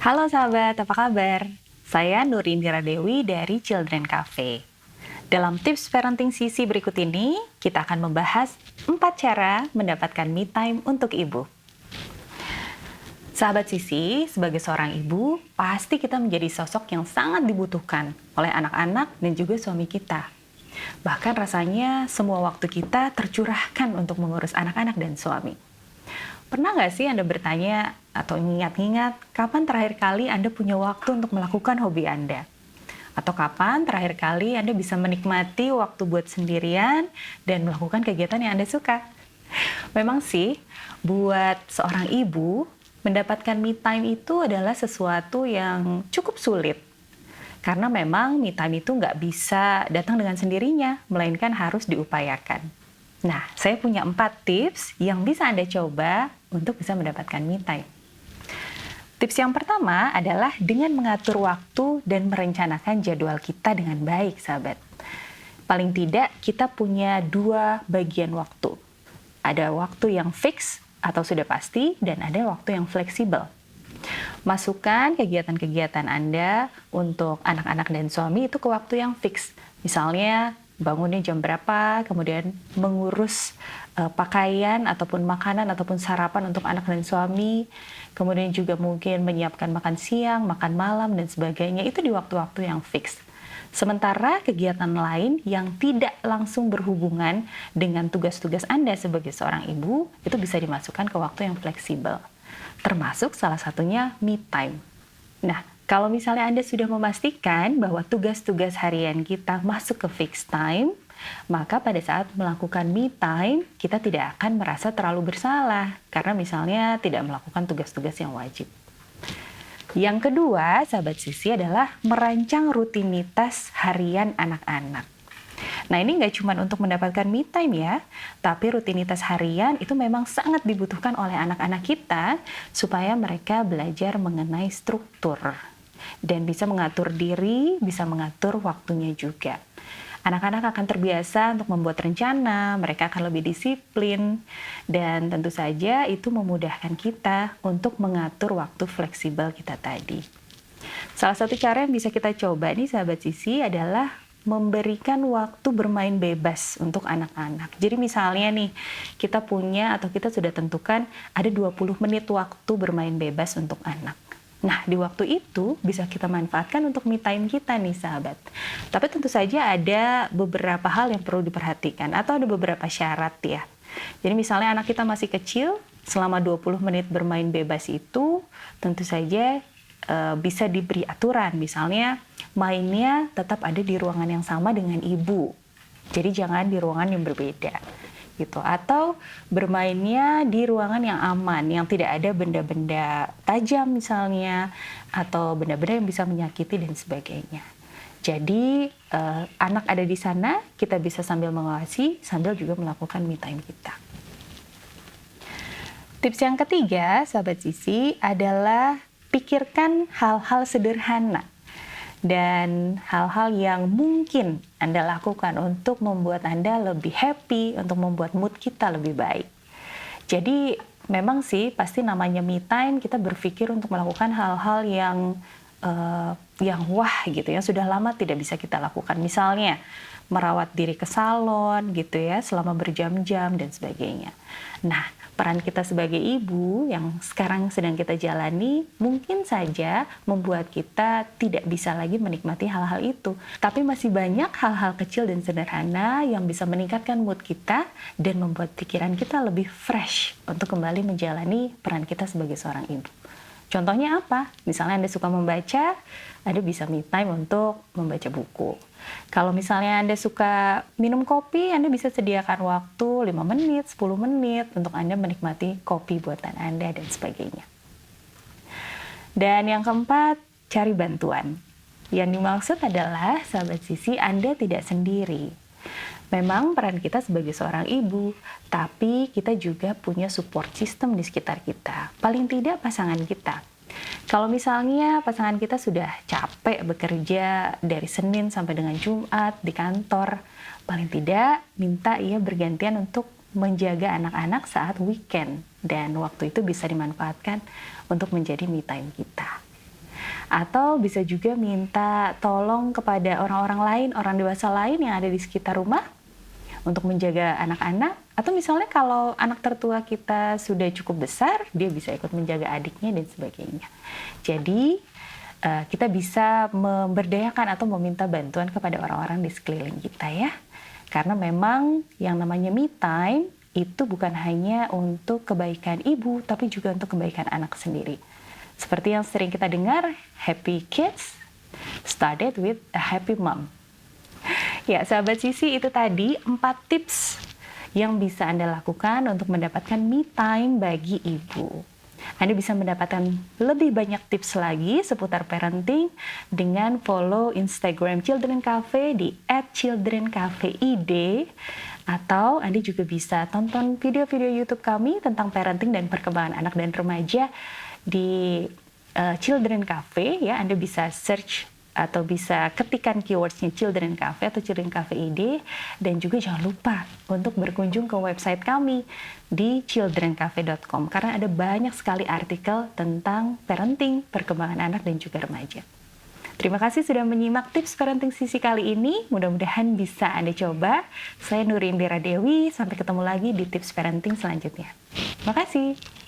Halo sahabat, apa kabar? Saya Nur Indira Dewi dari Children Cafe. Dalam tips parenting Sisi berikut ini, kita akan membahas 4 cara mendapatkan me time untuk ibu. Sahabat Sisi, sebagai seorang ibu, pasti kita menjadi sosok yang sangat dibutuhkan oleh anak-anak dan juga suami kita. Bahkan rasanya semua waktu kita tercurahkan untuk mengurus anak-anak dan suami. Pernah nggak sih Anda bertanya atau mengingat-ingat kapan terakhir kali Anda punya waktu untuk melakukan hobi Anda? Atau kapan terakhir kali Anda bisa menikmati waktu buat sendirian dan melakukan kegiatan yang Anda suka? Memang sih, buat seorang ibu, mendapatkan me time itu adalah sesuatu yang cukup sulit. Karena memang me time itu nggak bisa datang dengan sendirinya, melainkan harus diupayakan. Nah, saya punya 4 tips yang bisa Anda coba untuk bisa mendapatkan me time. Tips yang pertama adalah dengan mengatur waktu dan merencanakan jadwal kita dengan baik, sahabat. Paling tidak, kita punya 2 bagian waktu. Ada waktu yang fix atau sudah pasti, dan ada waktu yang fleksibel. Masukkan kegiatan-kegiatan Anda untuk anak-anak dan suami itu ke waktu yang fix. Misalnya, bangunnya jam berapa, kemudian mengurus pakaian ataupun makanan ataupun sarapan untuk anak dan suami, kemudian juga mungkin menyiapkan makan siang, makan malam, dan sebagainya, itu di waktu-waktu yang fix. Sementara kegiatan lain yang tidak langsung berhubungan dengan tugas-tugas Anda sebagai seorang ibu, itu bisa dimasukkan ke waktu yang fleksibel. Termasuk salah satunya me time. Nah, kalau misalnya Anda sudah memastikan bahwa tugas-tugas harian kita masuk ke fixed time, maka pada saat melakukan me time, kita tidak akan merasa terlalu bersalah karena misalnya tidak melakukan tugas-tugas yang wajib. Yang kedua, sahabat Sisi, adalah merancang rutinitas harian anak-anak. Nah, ini nggak cuma untuk mendapatkan me time ya, tapi rutinitas harian itu memang sangat dibutuhkan oleh anak-anak kita supaya mereka belajar mengenai struktur dan bisa mengatur diri, bisa mengatur waktunya juga. Anak-anak akan terbiasa untuk membuat rencana, mereka akan lebih disiplin, dan tentu saja itu memudahkan kita untuk mengatur waktu fleksibel kita tadi. Salah satu cara yang bisa kita coba nih sahabat Sisi adalah memberikan waktu bermain bebas untuk anak-anak. Jadi misalnya nih, kita punya atau kita sudah tentukan ada 20 menit waktu bermain bebas untuk anak. Nah, di waktu itu bisa kita manfaatkan untuk me time kita nih sahabat. Tapi tentu saja ada beberapa hal yang perlu diperhatikan atau ada beberapa syarat ya. Jadi misalnya anak kita masih kecil, selama 20 menit bermain bebas itu tentu saja bisa diberi aturan. Misalnya mainnya tetap ada di ruangan yang sama dengan ibu. Jadi jangan di ruangan yang berbeda. Gitu. Atau bermainnya di ruangan yang aman, yang tidak ada benda-benda tajam misalnya, atau benda-benda yang bisa menyakiti dan sebagainya. Jadi anak ada di sana, kita bisa sambil mengawasi, sambil juga melakukan me time kita. Tips yang ketiga, sahabat Sisi, adalah pikirkan hal-hal sederhana dan hal-hal yang mungkin Anda lakukan untuk membuat Anda lebih happy, untuk membuat mood kita lebih baik. Jadi memang sih pasti namanya me time, kita berpikir untuk melakukan hal-hal yang wah gitu ya, sudah lama tidak bisa kita lakukan. Misalnya merawat diri ke salon gitu ya selama berjam-jam dan sebagainya. Nah, peran kita sebagai ibu yang sekarang sedang kita jalani mungkin saja membuat kita tidak bisa lagi menikmati hal-hal itu. Tapi masih banyak hal-hal kecil dan sederhana yang bisa meningkatkan mood kita dan membuat pikiran kita lebih fresh untuk kembali menjalani peran kita sebagai seorang ibu. Contohnya apa? Misalnya Anda suka membaca, Anda bisa me time untuk membaca buku. Kalau misalnya Anda suka minum kopi, Anda bisa sediakan waktu 5 menit, 10 menit untuk Anda menikmati kopi buatan Anda dan sebagainya. Dan yang keempat, cari bantuan. Yang dimaksud adalah, sahabat Sisi, Anda tidak sendiri. Memang peran kita sebagai seorang ibu, tapi kita juga punya support system di sekitar kita. Paling tidak pasangan kita. Kalau misalnya pasangan kita sudah capek bekerja dari Senin sampai dengan Jumat di kantor, paling tidak minta ia bergantian untuk menjaga anak-anak saat weekend. Dan waktu itu bisa dimanfaatkan untuk menjadi me time kita. Atau bisa juga minta tolong kepada orang-orang lain, orang dewasa lain yang ada di sekitar rumah untuk menjaga anak-anak. Atau misalnya kalau anak tertua kita sudah cukup besar, dia bisa ikut menjaga adiknya dan sebagainya. Jadi kita bisa memberdayakan atau meminta bantuan kepada orang-orang di sekeliling kita ya. Karena memang yang namanya me time itu bukan hanya untuk kebaikan ibu, tapi juga untuk kebaikan anak sendiri. Seperti yang sering kita dengar, happy kids started with a happy mom. Ya, sahabat Sisi, itu tadi 4 tips yang bisa Anda lakukan untuk mendapatkan me time bagi ibu. Anda bisa mendapatkan lebih banyak tips lagi seputar parenting dengan follow Instagram Children Cafe di @childrencafeid, atau Anda juga bisa tonton video-video YouTube kami tentang parenting dan perkembangan anak dan remaja di Children Cafe ya. Anda bisa search atau bisa ketikkan keywordsnya Children Cafe atau Children Cafe ID, dan juga jangan lupa untuk berkunjung ke website kami di childrencafe.com karena ada banyak sekali artikel tentang parenting, perkembangan anak dan juga remaja. Terima kasih sudah menyimak tips parenting Sisi kali ini. Mudah-mudahan bisa Anda coba. Saya Nuri Indira Dewi, sampai ketemu lagi di tips parenting selanjutnya. Terima kasih.